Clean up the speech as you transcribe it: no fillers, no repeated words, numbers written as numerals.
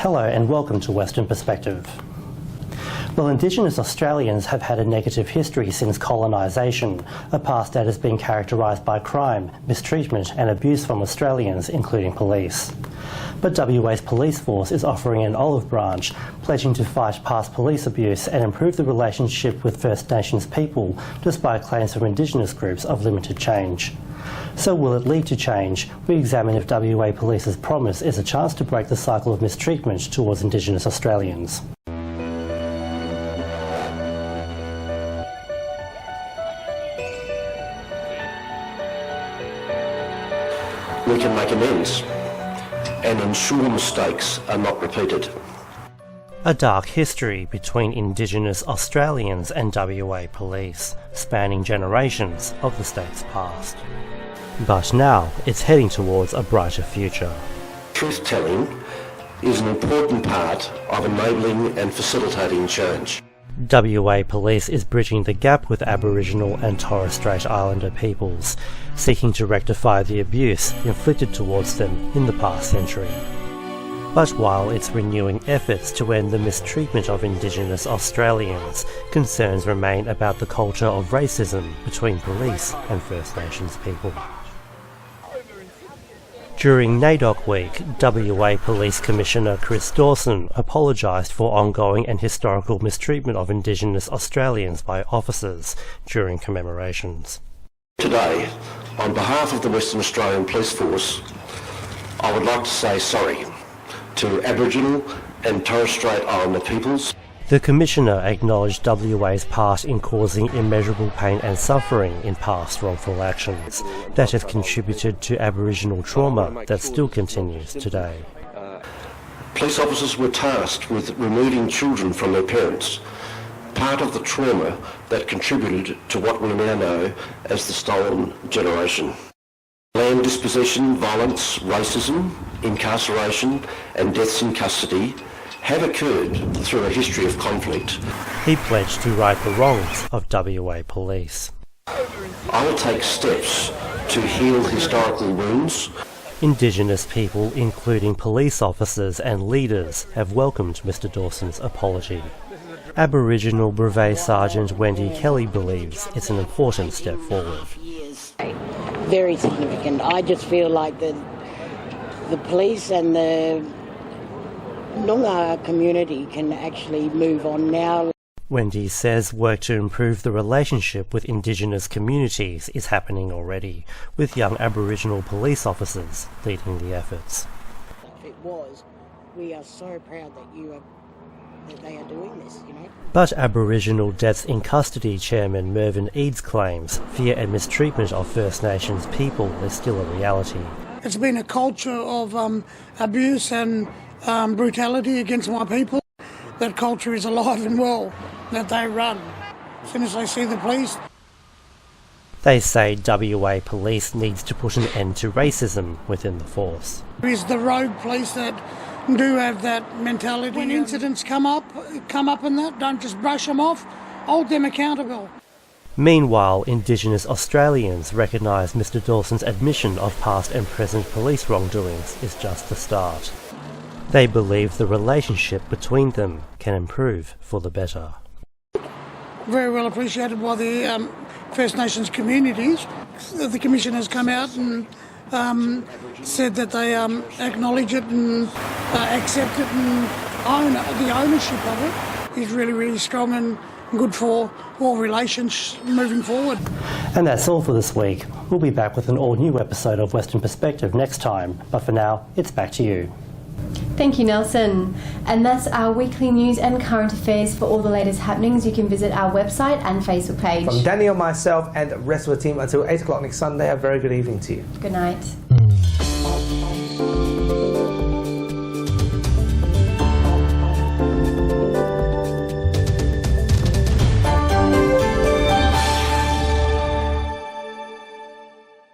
Hello and welcome to Western Perspective. Well, Indigenous Australians have had a negative history since colonisation, a past that has been characterised by crime, mistreatment and abuse from Australians, including police. But WA's police force is offering an olive branch, pledging to fight past police abuse and improve the relationship with First Nations people, despite claims from Indigenous groups of limited change. So will it lead to change? We examine if WA Police's promise is a chance to break the cycle of mistreatment towards Indigenous Australians. We can make amends and ensure mistakes are not repeated. A dark history between Indigenous Australians and WA Police, spanning generations of the state's past. But now it's heading towards a brighter future. Truth-telling is an important part of enabling and facilitating change. WA Police is bridging the gap with Aboriginal and Torres Strait Islander peoples, seeking to rectify the abuse inflicted towards them in the past century. But while it's renewing efforts to end the mistreatment of Indigenous Australians, concerns remain about the culture of racism between police and First Nations people. During NAIDOC Week, WA Police Commissioner Chris Dawson apologised for ongoing and historical mistreatment of Indigenous Australians by officers during commemorations. Today, on behalf of the Western Australian Police Force, I would like to say sorry to Aboriginal and Torres Strait Islander peoples. The Commissioner acknowledged WA's part in causing immeasurable pain and suffering in past wrongful actions that have contributed to Aboriginal trauma that still continues today. Police officers were tasked with removing children from their parents, part of the trauma that contributed to what we now know as the stolen generation. Land dispossession, violence, racism, incarceration and deaths in custody have occurred through a history of conflict. He pledged to right the wrongs of WA Police. I will take steps to heal historical wounds. Indigenous people, including police officers and leaders, have welcomed Mr Dawson's apology. Aboriginal Brevet Sergeant Wendy Kelly believes it's an important step forward. Very significant. I just feel like the police and the Noongar community can actually move on now. Wendy says work to improve the relationship with Indigenous communities is happening already, with young Aboriginal police officers leading the efforts. It was. We are so proud that they are doing this, you know. But Aboriginal deaths in custody Chairman Mervyn Eads claims fear and mistreatment of First Nations people is still a reality. It's been a culture of abuse and brutality against my people. That culture is alive and well, that they run as soon as they see the police. They say WA Police needs to put an end to racism within the force. There is the rogue police that do have that mentality. When incidents come up and that, don't just brush them off, hold them accountable. Meanwhile, Indigenous Australians recognise Mr Dawson's admission of past and present police wrongdoings is just the start. They believe the relationship between them can improve for the better. Very well appreciated by the First Nations communities. The Commission has come out and said that they acknowledge it and accept it and own it. The ownership of it is really, really strong and good for all relations moving forward. And that's all for this week. We'll be back with an all-new episode of Western Perspective next time, but for now, it's back to you. Thank you, Nelson. And that's our weekly news and current affairs. For all the latest happenings, you can visit our website and Facebook page. From Daniel, myself and the rest of the team until 8 o'clock next Sunday, a very good evening to you. Good night.